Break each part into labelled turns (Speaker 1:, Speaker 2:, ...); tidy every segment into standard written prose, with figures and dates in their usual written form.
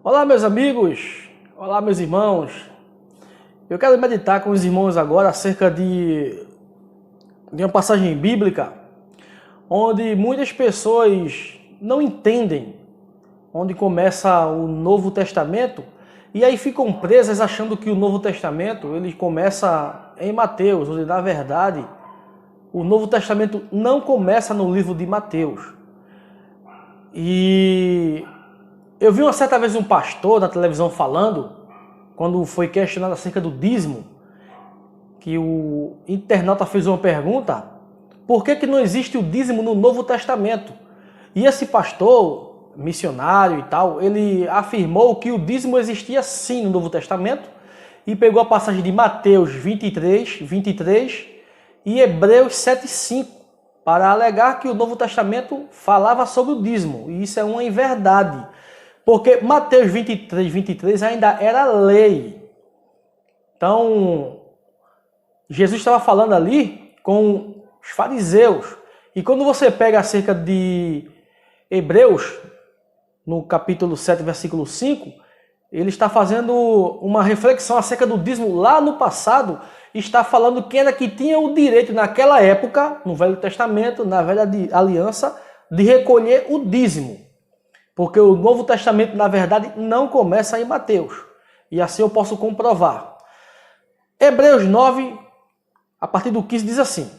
Speaker 1: Olá, meus amigos, olá, meus irmãos. Eu quero meditar com os irmãos agora acerca de uma passagem bíblica onde muitas pessoas não entendem onde começa o Novo Testamento e aí ficam presas achando que o Novo Testamento ele começa em Mateus, onde na verdade o Novo Testamento não começa no livro de Mateus. E eu vi uma certa vez um pastor na televisão falando, quando foi questionado acerca do dízimo, que o internauta fez uma pergunta: por que não existe o dízimo no Novo Testamento? E esse pastor, missionário e tal, ele afirmou que o dízimo existia sim no Novo Testamento e pegou a passagem de Mateus 23 e Hebreus 7:5 para alegar que o Novo Testamento falava sobre o dízimo. E isso é uma inverdade. Porque Mateus 23 ainda era lei. Então, Jesus estava falando ali com os fariseus. E quando você pega acerca de Hebreus, no capítulo 7, versículo 5, ele está fazendo uma reflexão acerca do dízimo lá no passado. Está falando quem era que tinha o direito naquela época, no Velho Testamento, na Velha Aliança, de recolher o dízimo. Porque o Novo Testamento, na verdade, não começa em Mateus. E assim eu posso comprovar. Hebreus 9, a partir do 15, diz assim: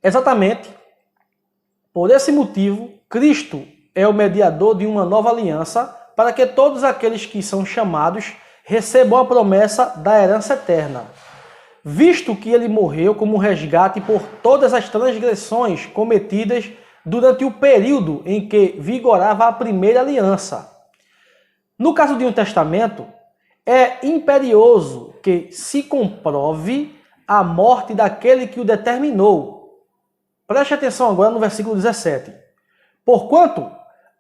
Speaker 1: exatamente por esse motivo, Cristo é o mediador de uma nova aliança para que todos aqueles que são chamados recebam a promessa da herança eterna. Visto que ele morreu como resgate por todas as transgressões cometidas durante o período em que vigorava a primeira aliança. No caso de um testamento, é imperioso que se comprove a morte daquele que o determinou. Preste atenção agora no versículo 17. Porquanto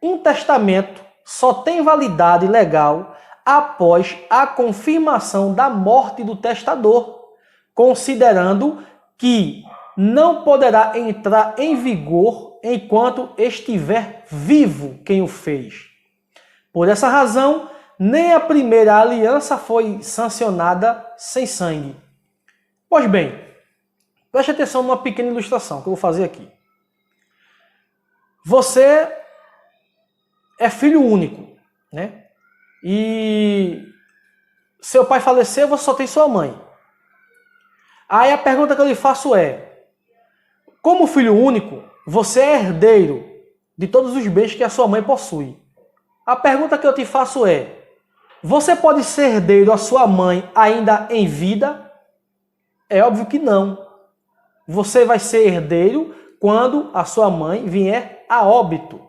Speaker 1: um testamento só tem validade legal após a confirmação da morte do testador, considerando que não poderá entrar em vigor enquanto estiver vivo quem o fez. Por essa razão, nem a primeira aliança foi sancionada sem sangue. Pois bem, preste atenção numa pequena ilustração que eu vou fazer aqui. Você é filho único, né? E seu pai faleceu, você só tem sua mãe. Aí a pergunta que eu lhe faço é: como filho único, você é herdeiro de todos os bens que a sua mãe possui. A pergunta que eu te faço é: você pode ser herdeiro da sua mãe ainda em vida? É óbvio que não. Você vai ser herdeiro quando a sua mãe vier a óbito.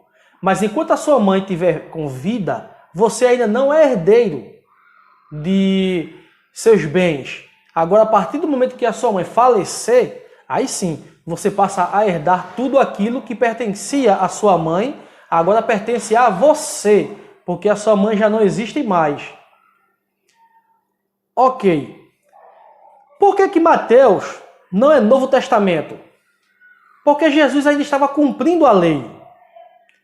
Speaker 1: Mas enquanto a sua mãe estiver com vida, você ainda não é herdeiro de seus bens. Agora, a partir do momento que a sua mãe falecer, aí sim, você passa a herdar tudo aquilo que pertencia à sua mãe, agora pertence a você, porque a sua mãe já não existe mais. Ok. Por que Mateus não é Novo Testamento? Porque Jesus ainda estava cumprindo a lei.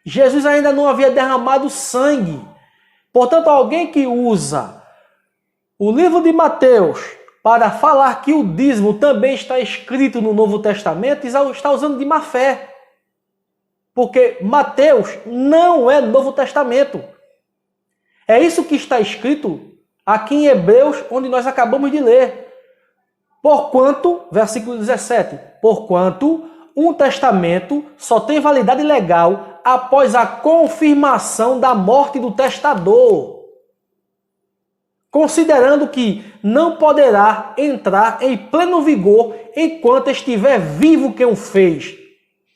Speaker 1: Jesus ainda não havia derramado sangue. Portanto, alguém que usa o livro de Mateus para falar que o dízimo também está escrito no Novo Testamento, está usando de má fé. Porque Mateus não é Novo Testamento. É isso que está escrito aqui em Hebreus, onde nós acabamos de ler. Porquanto, versículo 17, porquanto um testamento só tem validade legal após a confirmação da morte do testador, considerando que não poderá entrar em pleno vigor enquanto estiver vivo quem o fez.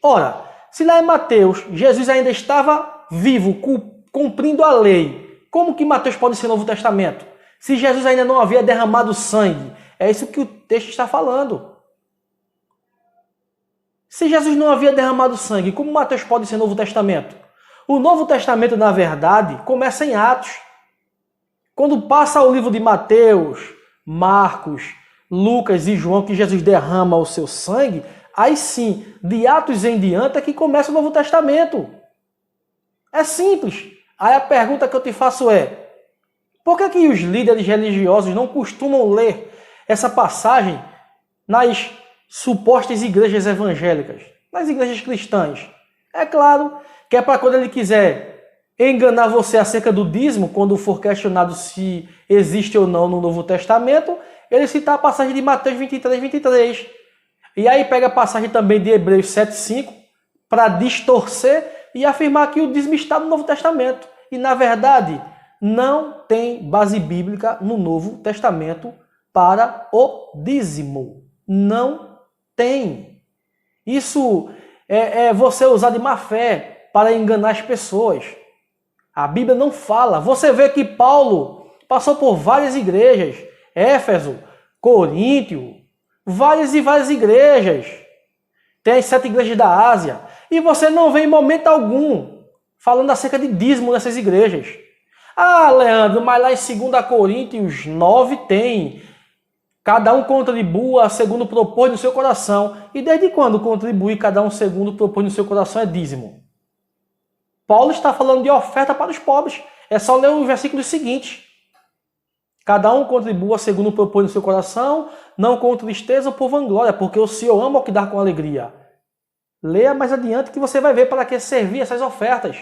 Speaker 1: Ora, se lá em Mateus Jesus ainda estava vivo, cumprindo a lei, como que Mateus pode ser Novo Testamento? Se Jesus ainda não havia derramado sangue, é isso que o texto está falando. Se Jesus não havia derramado sangue, como Mateus pode ser Novo Testamento? O Novo Testamento, na verdade, começa em Atos. Quando passa o livro de Mateus, Marcos, Lucas e João, que Jesus derrama o seu sangue, aí sim, de Atos em diante é que começa o Novo Testamento. É simples. Aí a pergunta que eu te faço é: Por que que os líderes religiosos não costumam ler essa passagem nas supostas igrejas evangélicas, nas igrejas cristãs? É claro que é para quando ele quiser enganar você acerca do dízimo, quando for questionado se existe ou não no Novo Testamento, ele citar a passagem de Mateus 23. E aí pega a passagem também de Hebreus 7:5 para distorcer e afirmar que o dízimo está no Novo Testamento. E na verdade, não tem base bíblica no Novo Testamento para o dízimo. Não tem. Isso é você usar de má fé para enganar as pessoas. A Bíblia não fala. Você vê que Paulo passou por várias igrejas. Éfeso, Coríntio, várias e várias igrejas. Tem as 7 igrejas da Ásia. E você não vê em momento algum falando acerca de dízimo nessas igrejas. Ah, Leandro, mas lá em 2 Coríntios 9 tem. Cada um contribua segundo propôs no seu coração. E desde quando contribuir cada um segundo propôs no seu coração é dízimo? Paulo está falando de oferta para os pobres. É só ler os versículos seguintes. Cada um contribua segundo propôs no seu coração, não com tristeza ou por vanglória, porque o Senhor ama o que dá com alegria. Leia mais adiante que você vai ver para que servir essas ofertas.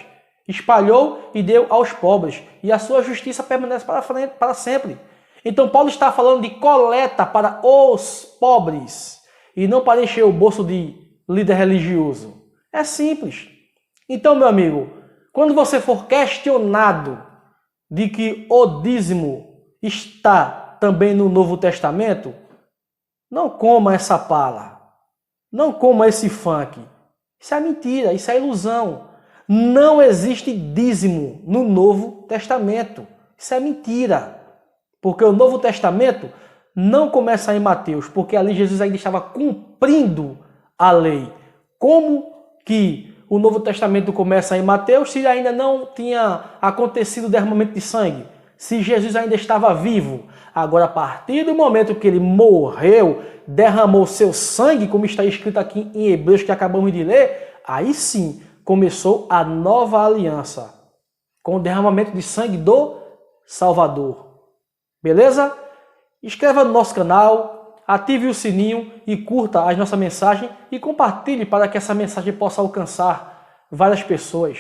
Speaker 1: Espalhou e deu aos pobres, e a sua justiça permanece para sempre. Então Paulo está falando de coleta para os pobres, e não para encher o bolso de líder religioso. É simples. Então, meu amigo, quando você for questionado de que o dízimo está também no Novo Testamento, não coma essa pala, não coma esse funk. Isso é mentira, isso é ilusão. Não existe dízimo no Novo Testamento. Isso é mentira. Porque o Novo Testamento não começa em Mateus, porque ali Jesus ainda estava cumprindo a lei. Como que o Novo Testamento começa em Mateus se ainda não tinha acontecido o derramamento de sangue? Se Jesus ainda estava vivo? Agora, a partir do momento que ele morreu, derramou seu sangue, como está escrito aqui em Hebreus que acabamos de ler, aí sim começou a nova aliança, com o derramamento de sangue do Salvador. Beleza? Inscreva no nosso canal, ative o sininho e curta a nossa mensagem e compartilhe para que essa mensagem possa alcançar várias pessoas.